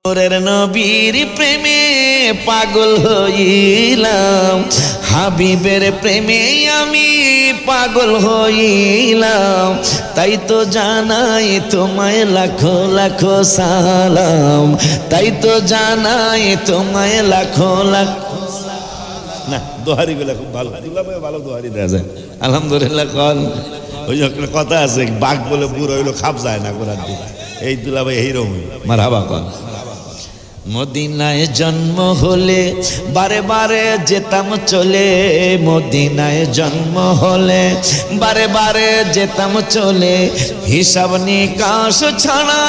ওরের নবীর প্রেমে পাগল হইলাম, হাবিবের প্রেমে আমি পাগল হইলাম। তাই তো জানাই তোমায় লাখো লাখো সালাম, তাই তো জানাই তোমায় লাখো লাখো। না দোহারি গুলা খুব ভালো, ভালো দোহারি দেওয়া যায় আলহামদুলিল্লাহ। কল ওই একটা কথা আছে, বাঘ বলে বুড়ো হইলো খাপ যায় না কোরআন দিয়ে। এই দুলাভাই এইরকম মারহাবা কল। মদিনায় জন্ম হলে বারে বারে যেতাম চলে, মদিনায় জন্ম হলে বারে বারে যেতাম চলে। হিসাব নিকাশ ছাড়া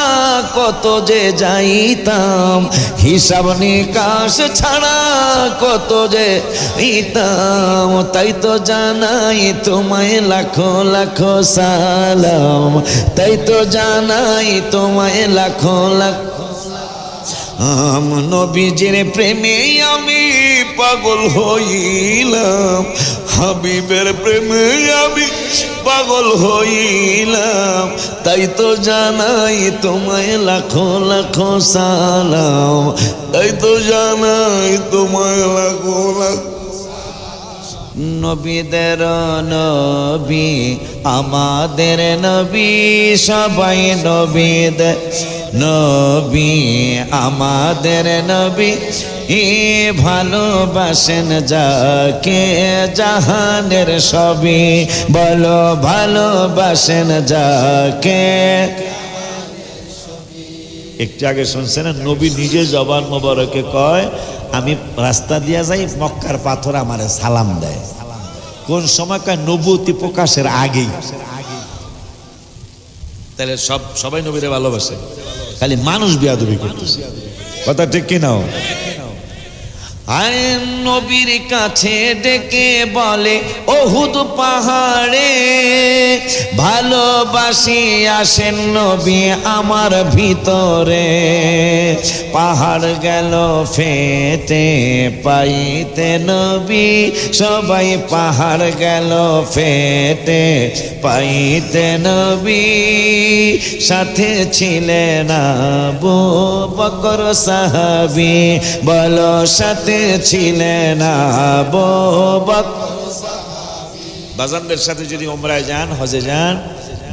কত যে যাইতাম, হিসাব নিকাশ ছাড়া কত যে যাইতাম। তাই তো জানাই তোমায় লাখো লাখো সালাম, তাই তো জানাই তোমায় লাখো লাখো। নবীজির প্রেমে আমি পাগল হইলাম, হাবিবের প্রেমে আমি পাগল হইলাম। তাই তো জানাই তোমায় লাখো লাখো সালাম, তাই তো জানাই তোমায় লাখো লাখো। নবীদের নবী আমাদের নবী, সবাই নবীদের নবী আমাদের নবী। ভালোবাসেন যাকে জাহানের সবই, বলো ভালোবাসেন যাকে। একটু আগে শুনছেন না, নবী নিজে জবান মোবারকে কয় আমি রাস্তা দিয়া যাই, মক্কার পাথর আমারে সালাম দেয়। কোন সময় কয়? নবুয়তি প্রকাশের আগেই। তাহলে সবাই নবীরে ভালোবাসে, খালি মানুষ বিয়াদবি করতেছে। কথা ঠিক কি নাও? আয় নবীর কাছে ডেকে বলে ওহুদ পাহাড়ে, ভালোবাসি আসেন নবী আমার ভিতরে। পাহাড় গেল ফেটে পাইতে নবী, সবাই পাহাড় গেল ফেটে পাইতে নবী। সাথে ছিলেন আবু বকর সাহাবী, বলো সাথে ছিলেন আবু বকর। বাজানদের সাথে যদি উমরায় যান, হজে যান,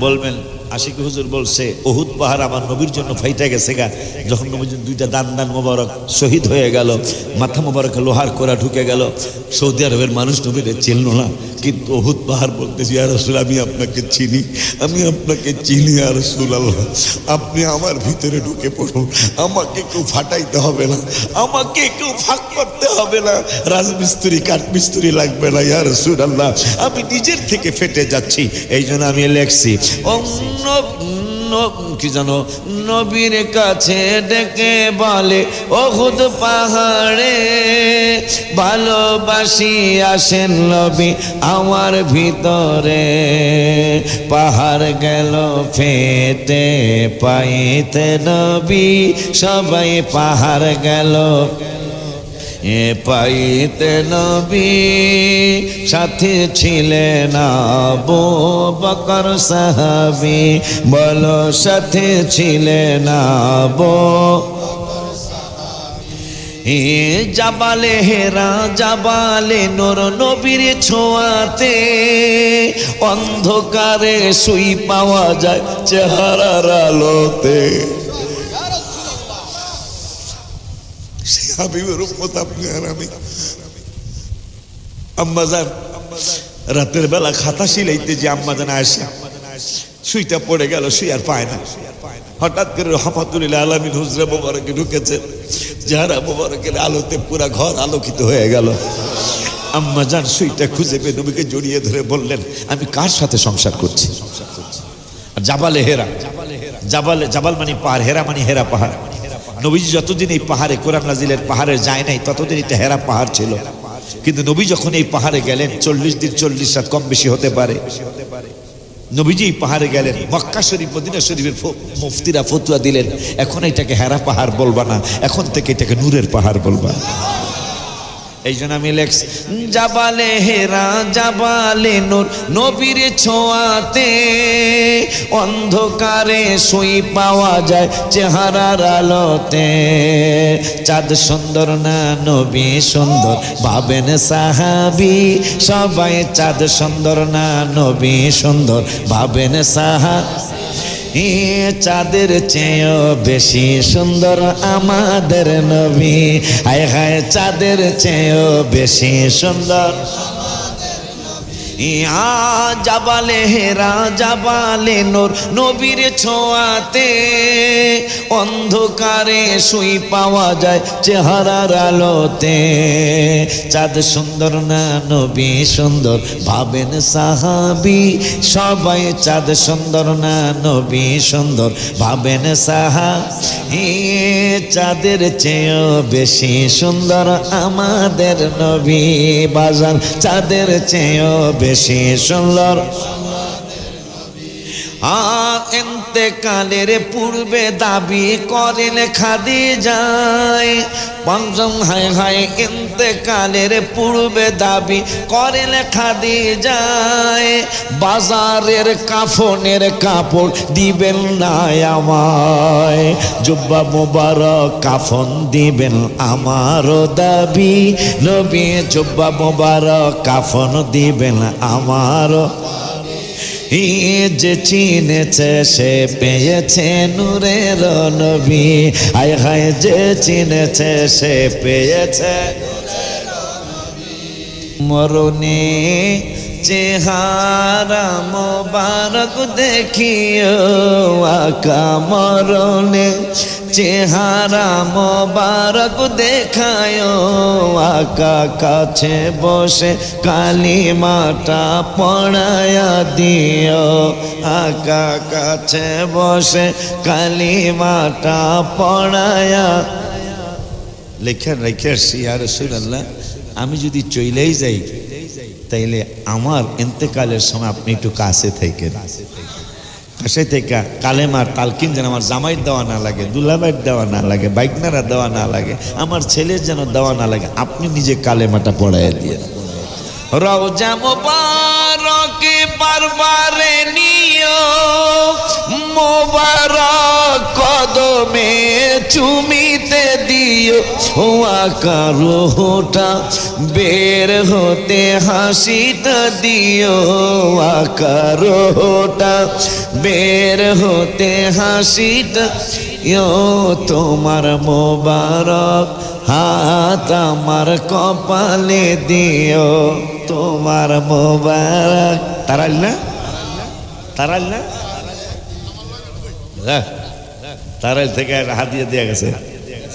বলবেন আশিক হুজুর বলছে ওহুদ পাহাড় আমার নবীর জন্য ফাইটা গেছে গা। যখন নবীর দুইটা দান মোবারক শহীদ হয়ে গেল, মাথা মোবারকে লোহার কোরা ঢুকে গেল, সৌদি আরবের মানুষ নবীরে চিনল না। কিন্তু ওহুদ পাহাড় বলতেছি ইয়া রাসূল আমি আপনাকে চিনি, আমি আপনাকে চিনি ইয়া রাসূলুল্লাহ, আপনি আমার ভিতরে ঢুকে পড়ুন, আমাকে কেউ ফাটাইতে হবে না, আমাকে কেউ ফাঁক করতে হবে না, রাজমিস্ত্রি কাঠমিস্ত্রি লাগবে না ইয়া রাসূলুল্লাহ, আমি নিজের থেকে ফেটে যাচ্ছি। এই জন্য আমি লেখছি কি জানো, নবীর কাছে ডেকে বলে ওহুদ পাহাড়ে, ভালোবাসি আসেন নবী আমার ভিতরে। পাহাড় গেল ফেটে পাইতে নবী, সবাই পাহাড় গেল পাইতে নবী। সাথে ছিলেন আবু বকর সাহাবী, বলো সাথে ছিলেন আবু। জাবালে হেরা জাবালে নূর নবীর ছোঁয়াতে, অন্ধকারে শুই পাওয়া যায় চেহারার আলোতে। হাবিবের উম্মত আপনি আর আমি। আম্মাজান রাতের বেলা খাতা সিলাইতে যে আম্মাজান আসে, সুইটা পড়ে গেল, সুই আর পায় না। হঠাৎ করে রহমাতুল্লাহ আলামিন হুজরা মোবারকে ঢুকেছে, চেহারা মোবারকের আলোতে পুরা ঘর আলোকিত হয়ে গেল। আম্মাজান সুইটা খুঁজে পেয়ে নবীকে জড়িয়ে ধরে বললেন আমি কার সাথে সংসার করছি? জাবালে হেরা, জাবাল মানে পাহাড়, হেরা মানে হেরা পাহাড়। নবীজি যতদিন এই পাহাড়ে কোরআন নাজিলের পাহাড়ে যায় নাই, ততদিন এটা হেরা পাহাড় ছিল। কিন্তু নবী যখন এই পাহাড়ে গেলেন, 40 দিন 40 রাত কম বেশি হতে পারে, নবীজি এই পাহাড়ে গেলেন। মক্কা শরীফ মদিনা শরীফের মুফতিরা ফতোয়া দিলেন এখন এটাকে হেরা পাহাড় বলবা না, এখন থেকে এটাকে নূরের পাহাড় বলবা। এই জন্য আমি লেখছি জাবালে হেরা জাবালে নূর নবীর ছোঁয়াতে অন্ধকারে সই পাওয়া যায় চেহারার আলোতে। চাঁদ সুন্দর না নবী সুন্দর ভাবেন সাহাবী, সবাই চাঁদ সুন্দর না নবী সুন্দর ভাবেন সাহাবী। চাঁদের চেয়েও বেশি সুন্দর আমাদের নবী, হায় হায় চাঁদের চেয়েও বেশি সুন্দর। জাবালে হেরা জাবালে নূর নবীর ছোঁয়াতে অন্ধকারে সুই পাওয়া যায় চেহারার আলোতে। চাঁদ সুন্দর না নবী সুন্দর ভাবেন সাহাবী, সবাই চাঁদ সুন্দর না নবী সুন্দর ভাবেন সাহাবী। চাঁদের চেয়েও বেশি সুন্দর আমাদের নবী, বাজার চাঁদের চেয়েও বেশি সুন্দর। ইন্তেকালের পূর্বে দাবি করেন খাদিজায়, পঞ্চম হায় হায় ইন্তেকালের পূর্বে দাবি করেন খাদিজায়, বাজারের কাফনের কাপড় দিবেন না আমায়, জুব্বা মুবারক কাফন দিবেন আমারও দাবি, নবী জুব্বা মুবারক কাফন দিবেন আমারও। যে চিনেছে সে পেয়েছে নূরের নবী, হায় হায় যে চিনেছে সে পেয়েছে। মরণে চেহারা মোবারক দেখিও আকা, মরণে চেহারা মোবারক দেখায় আকা, কাছে বসে কালিমাটা পড়ায়া দিও আকা, কাছে বসে কালিমাটা পড়ায়া। লেখার রেখে আসছি ইয়া রাসূলুল্লাহ, আমি যদি চইলেই যাই তাইলে আমার ইন্তেকালের সময় আপনি একটু কাছে থেকে কালেমার তালকিন যেন আমার জামাইয়ের দেওয়া না লাগে, দুলাভাইয়ের দেওয়া না লাগে, বাইকনারা দেওয়া না লাগে, আমার ছেলের যেন দেওয়া না লাগে, আপনি নিজে কালেমাটা পড়াইয়া দিয়ে। রওজা মুবারকে বারবারে নিও মোবারক কদমে চুমিতে দিও ও আকা, রোহটা বের হতে হাসিটা দিও আকা, রোহটা বের হতে হাসিটা ইয়ো, তোমার মোবারক হাত আমার কপালে দিও, তোমার মোবারক। তারাল না তারাল না তারাল থেকে হাত দিয়ে দেওয়া গেছে,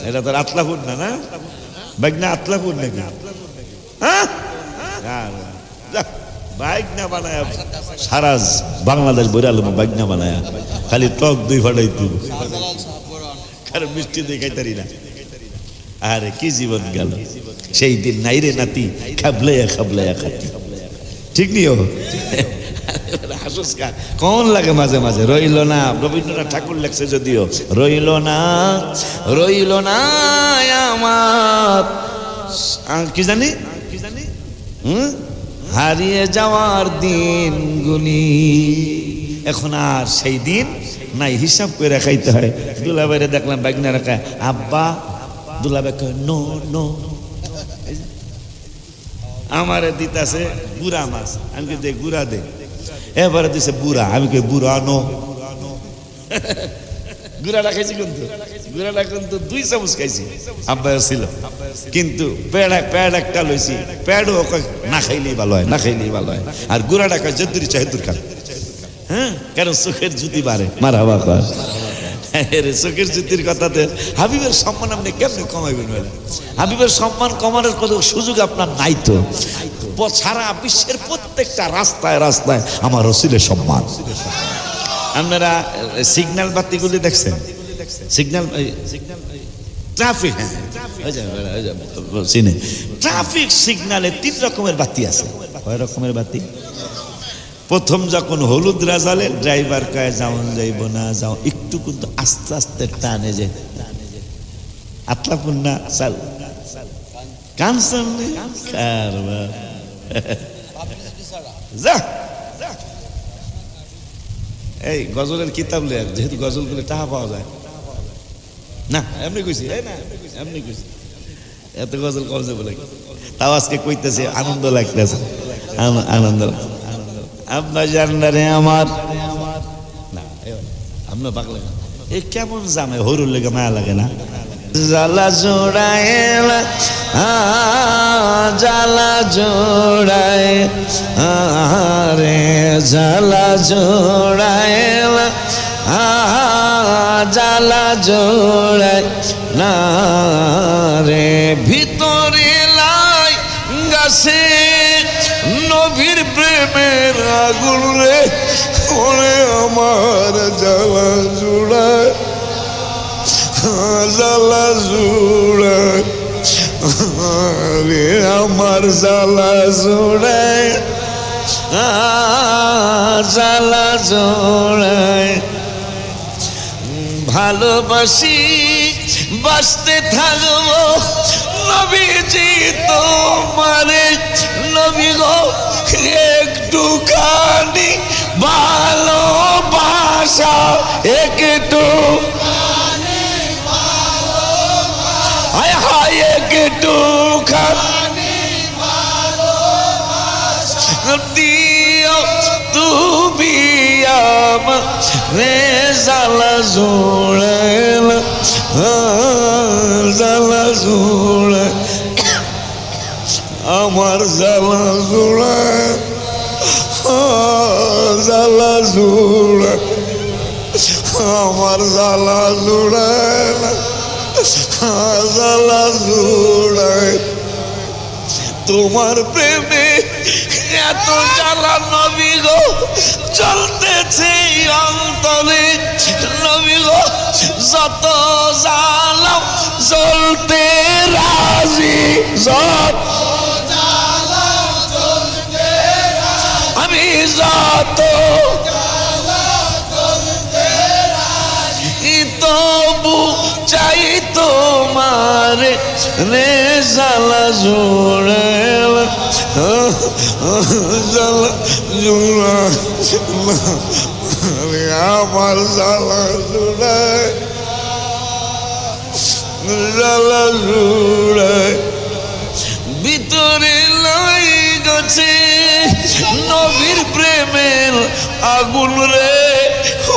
এটা তো আতলাপুর না, না বাইক না আতলাপুর নাকি, বাইক না বানায় সারা বাংলাদেশ বইরালো বাইক না বানায়, খালি টক দুই ফাটাই দিব, কারণ মিষ্টি দিয়ে খাইতারি না। আরে কি জীবন গেল সেই দিন, নাই রে নাতি খাবলাইয়া খাবলাইয়া খাতি, ঠিক নিও হাসুসকা কোন লাগে মাঝে মাঝে। রইল না, রবীন্দ্রনাথ ঠাকুর লেখছে যদিও, রইল না রইল না আমার কি জানি হারিয়ে যাওয়ার দিনগুলি, এখন আর সেই দিন নাই, হিসাব করে খাইতে হয়। দুলাভাইরে দেখলাম বাইকনা রাখা, আব্বা দুলাভাই কয় নো নো, আমারে দিতাছে বুড়া মাছ, আমি কে দে গুড়া দে, এবারে দিছে বুড়া, আমি কে বুড়া নো, গুড়াটা খাইছি কিন্তু, গুড়াটা কিন্তু 2 চামচ খাইছি, আব্বা ছিল কিন্তু প্যাড একটা লইছি, প্যাডও না খাইলেই ভালো হয়, না খাইলেই ভালো হয়, আর গুড়াটা খাই যদ্দুরি চাহিদুর খান, হ্যাঁ কারণ চোখের জুতি বাড়ে, মারহাবা কর চোখের জুতির কথাতে। হাবিবের সম্মান আপনি কেমনে কমাইবেন? হাবিবের সম্মান কমানোর কোনো সুযোগ আপনার নাই তো। সারা বিশ্বের প্রত্যেকটা রাস্তায় রাস্তায় আমার রাসূলের সম্মান। আপনারা সিগন্যাল বাতিগুলি দেখছেন? সিগন্যাল ট্রাফিক, ট্রাফিক সিগন্যালে 3 রকমের বাতি আছে। কয় রকমের বাতি? প্রথম যখন হলুদ রাজালে ড্রাইভার কয় যাওন যাইব না, যাও একটু কিন্তু আস্তে আস্তে টানে, যে আতলাপুর না চাল কানসার নেই কারবার যা এই গজলের কিতাব লে যেহেতু গজল গুলো টাকা পাওয়া যায় না এমনি কইছি এই না এমনি কইছি এত গজল করছে বলে তাও আজকে কইতেছে আনন্দ লাগতেছে আনন্দ আপনার জানলে আমার না আপনার পাগল এ কেমন জামে হরুর লেগে মায়া লাগে না জালা জোড়ায় জালা জোড়ায় রে জালা জোড়ায় জালা জোড়ায় না রে ভিতরে লাই গাছে নবীর প্রেমের আগুন রে ওরে আমার জালা জোড়ায় জালা জোড়ায় রে আমার জালা জোড়ায় জালা জোড়ায় ভালোবাসি বাঁচতে থাকবো নবীজি তোমারে নবী গো একটুখানি ভালোবাসা একটু হায় হায় একটুখানি দিও তুমি আমারে জালা জোড়ায় জালা জোড়ায় আমার জালা জোড়ায় জালা জোড়ায় আমার জালা জোড়ায় জালা জোড়ায় তোমার প্রেমে এত জ্বালা নবী গো চলতেছে অন্তরে নবী গো যত জ্বালা জ্বলতে রাজি আমি যত তবু চাই তোমার রে জালা জোড়ায় জালা জোড়ায় আমার জালা জোড়ায় জালা জোড়ায় ভিতরে লাই গেছে নবীর প্রেমের আগুন রে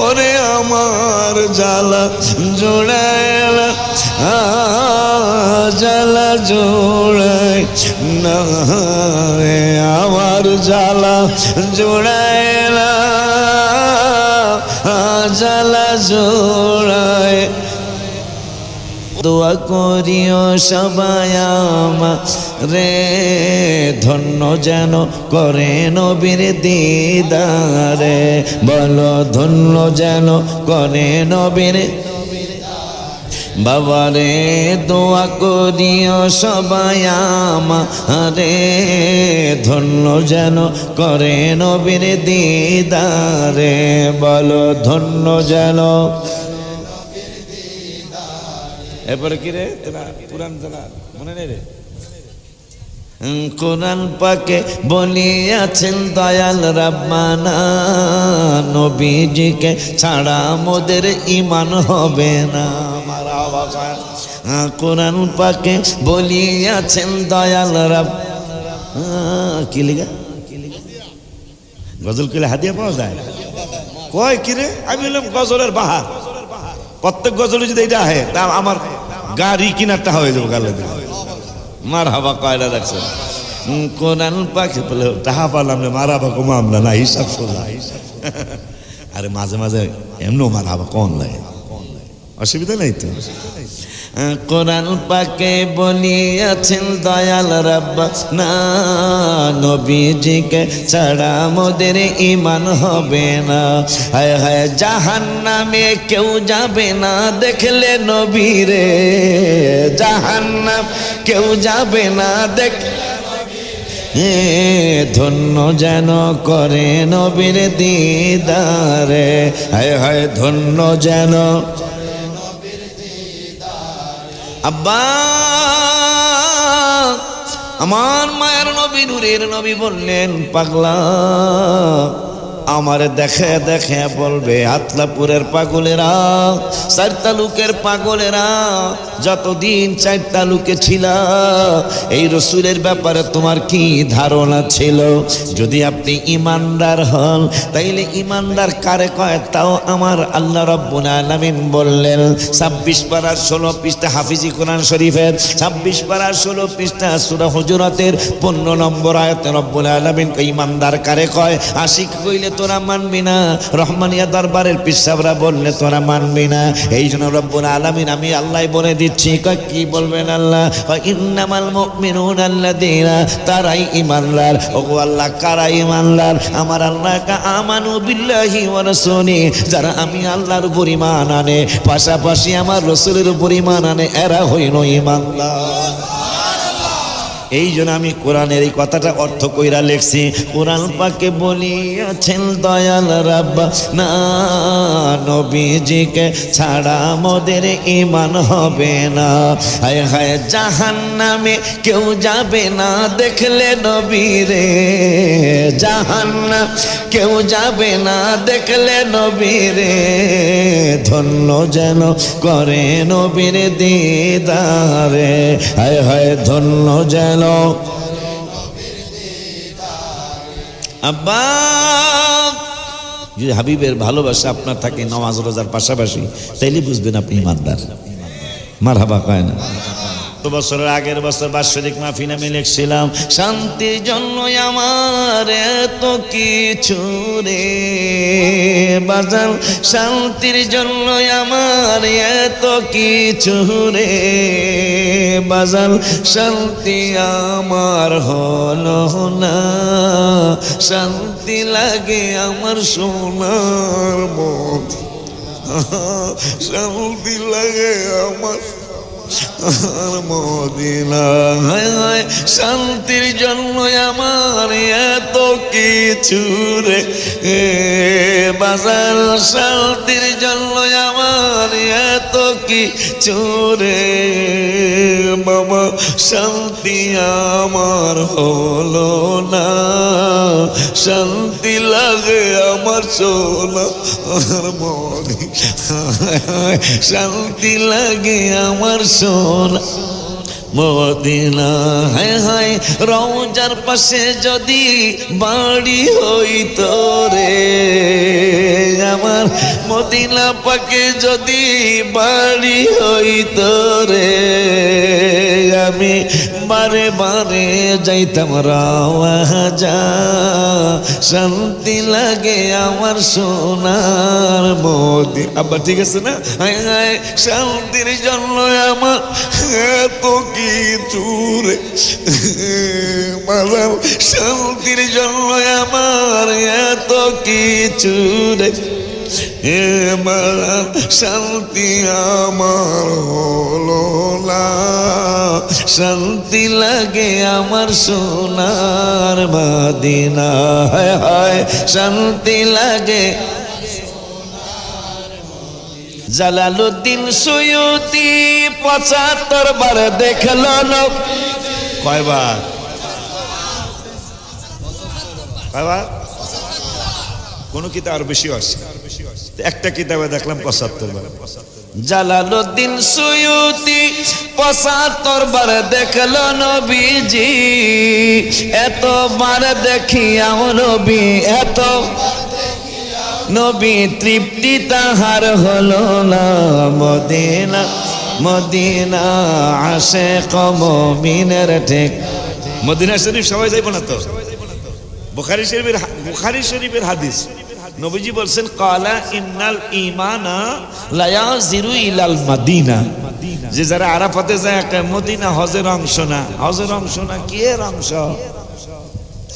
ওরে আমার জালা জোড়ায় জালা জোড়ায় না আমার জালা জোড়ায় জালা জোড়ায় দোয়া করিও সবাই আমারে ধন্য যেন করে নবীর দিদারে বলো ধন্য যেন করে নবীর বাবারে দোয়া করিও সবাই আমারে ধন্য যেন করে নবীর দিদারে বলো ধন্য যেন এরপরে কি রে পুরান জানা মনে নেই রে কোরআন পাকে বলিয়াছেন দয়াল রাব্বানা নবীজিকে ছাড়া মোদের ঈমান হবে না কোরআন পাকে বলিয়াছেন দয়াল রাব কি লিখা গজল কিলে হাদিয়া পাওয়া যায় কয় কি রে আমি বললাম গজলের বাহার প্রত্যেক গজলে যদি এটা আহে তা আমার গাড়ি কিনারটা হয়ে যাবো গালে মার হাবা কয়লা রাখছে কোরআন পাখি বলে টাহা পারলাম না মার হাবা কমাম না হিসাব সোজা আরে মাঝে মাঝে এমনও মার হাবা কম লাগে অসুবিধা নেই তো কোরআন পাকে বলিয়াছেন দয়াল রাব্বানা নবীজিকে ছাড়া মোদের ঈমান হবে না হায় হায় জাহান্নামে কেউ যাবে না দেখলে নবীরে জাহান্নাম কেউ যাবে না দেখ ধন্য যেন করে নবীর দিদারে হায় হায় ধন্য যেন আব্বা আমার মায়ের নবী নূরের নবী বললেন, পাগলা আমারে দেখে দেখে বলবে আতলাপুরের পাগলেরা, 4 তালুকের পাগলেরা, যতদিন 4 তালুকে ছিল এই রসুলের ব্যাপারে তোমার কি ধারণা ছিল? যদি আপনি ইমানদার হন তাইলে ইমানদার কারে কয় তাও আমার আল্লাহ রাব্বুল আলামিন বললেন। 26 পারার 16 পৃষ্ঠা হাফিজি কোরআন শরীফের 26 পারার 16 পৃষ্ঠা সূরা হুজুরাতের 15 নম্বর আয়াতে রব্বুল আলামিন ইমানদার কারে কয়? আশিক কইলে তোরা মানবি না, রহমানিয়া দরবারের পিসাবরা বললে তোরা মানবি না। এই জন্য রব্বুল আলামিন আমি আল্লাহ বলে দিচ্ছি, কি বলবেন আল্লাহ? ইন্নামাল মুমিনুনা আল্লাযীনা, তারাই ইমানদার। ওগো আল্লাহ কারা ইমানদার? আমার আল্লাহ কা আমানু বিল্লাহি ওয়া রাসূলি, যারা আমি আল্লাহর উপর ঈমান আনে, পাশাপাশি আমার রাসূলের উপর ঈমান আনে, এরা হইল ইমানদার। এই জন্য আমি কোরআনের এই কথাটা অর্থ কইরা লিখছি। কোরআন পাকে বলিয়াছেন দয়াল রাব্বানা, নবীজিকে ছাড়া মোদের ঈমান হবে না। হায় হায় জাহান্নামে কেউ যাবে না দেখলে নবীরে, জাহান্নাম কেউ যাবে না দেখলে নবীরে, ধন্য যেন করে নবীর দিদারে। হায় হায় ধন্য যেন। আব্বা যদি হাবিবের ভালোবাসা আপনার থাকে নামাজ রোজার পাশাপাশি, তাইলে বুঝবেন আপনি ইমানদার। মারহাবা কয় না? তো বছরের আগের বছর বাৎসরিক মাহফিল আমি লিখছিলাম, শান্তির জন্য আমার এত কিছু রে বাজান, শান্তির জন্য আমার এত কিছু রে বাজান, শান্তি আমার হলো না, শান্তি লাগে আমার সোনার মন, শান্তি লাগে আমার মদিনা। শান্তির জন্য আমার এত কিছু রে বাজার, শান্তির জন্য আমার এত কিছু রে বাবা, শান্তি আমার হলো না, শান্তি লাগে আমার সোনার মদিনা, শান্তি লাগে আমার সোনা মদিনা। হায় হায় রওজার পাশে যদি বাড়ি হইতো রে আমার, মদিনা পাকে যদি বাড়ি হইতো রে, আমি বারে বারে যাইতাম রাওয়াজা, শান্তি লাগে আমার সোনার মদিনা। আব্বা ঠিক আছে না? হায় হায় শান্তির জন্য আমার এত কিছু রে মালাম, শান্তির জন্য আমার এত কিছু রে মালাম, শান্তি আমার হলো না, শান্তি লাগে আমার সোনার মদিনা। হায় হায় শান্তি লাগে। জালালউদ্দিন সুয়ুতি 75 বার দেখল কয়বার? কয়বার? কোন কিতাব আরো বেশি আছে, একটা কিতাবে দেখলাম 75 বার। জালালউদ্দিন সুয়ুতি 75 বার দেখল নবীজি, এতবার দেখিয়া নবী এত নবী তৃপ্তি তাহার হলো না, মদিনা মদিনা আশিক মুমিনের ঠিক। মদিনা শরীফ সবাই যাইব না তো? বুখারী শরীফের হাদিস, নবীজি বলছেন ক্বালা ইন্নাল ঈমানা লা ইয়াজিরু ইলাল মাদিনা, যে যারা আরাফাতে যায় মদিনা হজের অংশ না। হজের অংশ না, কি এর অংশ?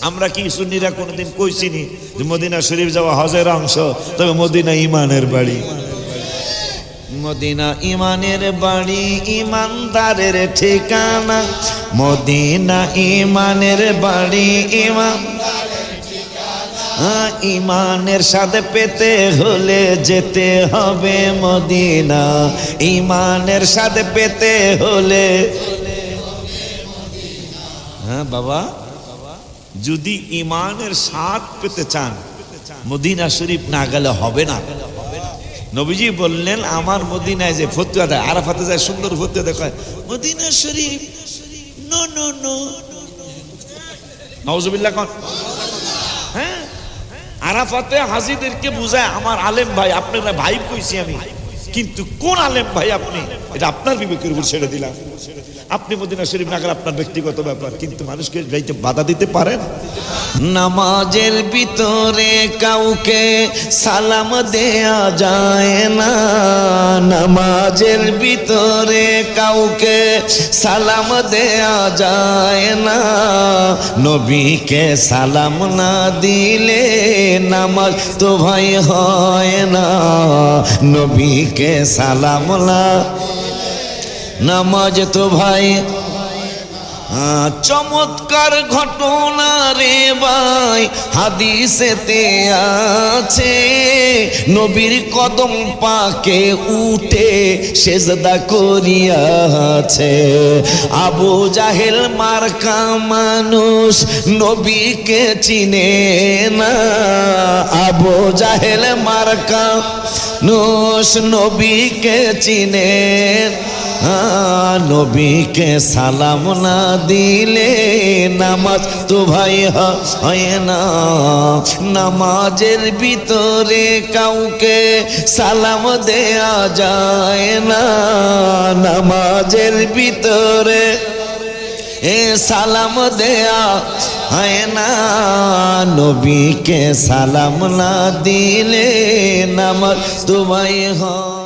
আমরা কি সুন্নিরা কোনদিন কইছিনি যে মদিনা শরীফ যাওয়া হজের অংশ? তবে মদিনা ঈমানের বাড়ি, মদিনা ঈমানের বাড়ি, ঈমানদারের ঠিকানা, মদিনা ঈমানের বাড়ি, ঈমানের সাথে পেতে হলে যেতে হবে মদিনা, ঈমানের সাথে পেতে হলে বাবা, যদি ইমানের স্বাদ পেতে চান মদিনা শরীফ না গেলে হবে না। নবীজি বললেন আমার মদিনায় যে ফতুয়া দেয়, আরাফাতে যায় সুন্দর ফতুয়া দেখায়, মদিনা শরীফ নো নো নো, নাউজুবিল্লাহ কোন। হ্যাঁ, আরাফাতে হাজীদেরকে বুঝায় আমার আলেম ভাই, আপনারা ভাই কইছি আমি, কিন্তু কোন আলেম ভাই আপনি, এটা আপনার বিবেকের উপর ছেড়ে দিলাম। আপনি মদিনা শরীফ না গেলে আপনার ব্যক্তিগত ব্যাপার, কিন্তু মানুষকে যাইতে বাধা দিতে পারেন। নামাজের ভিতরে কাউকে সালাম দেয়া যায় না, নামাজের ভিতরে কাউকে সালাম দেয়া যায় না, নবীকে সালাম না দিলে নামাজ তো ভাই হয় না, নবীকে সালাম না, নামাজ তো ভাই। চমৎকার ঘটনা রে ভাই হাদিসেতে আছে, নবীর কদম পাকে উঠে সেজদা করিয়াছে। আবু জাহেল মার্কা মানুষ নবীকে চিনে না, আবু জাহেল মার্কা মানুষ নবীকে চিনে, নবীকে সালাম না দিলে নামাজ তো ভাই হয় না, নামাজের ভিতরে কাউকে সালাম দেয়া যায় না, নামাজের ভিতরে সালাম দেয়া হয় না, নবীকে সালাম না দিলে নামাজ তো ভাই হয়।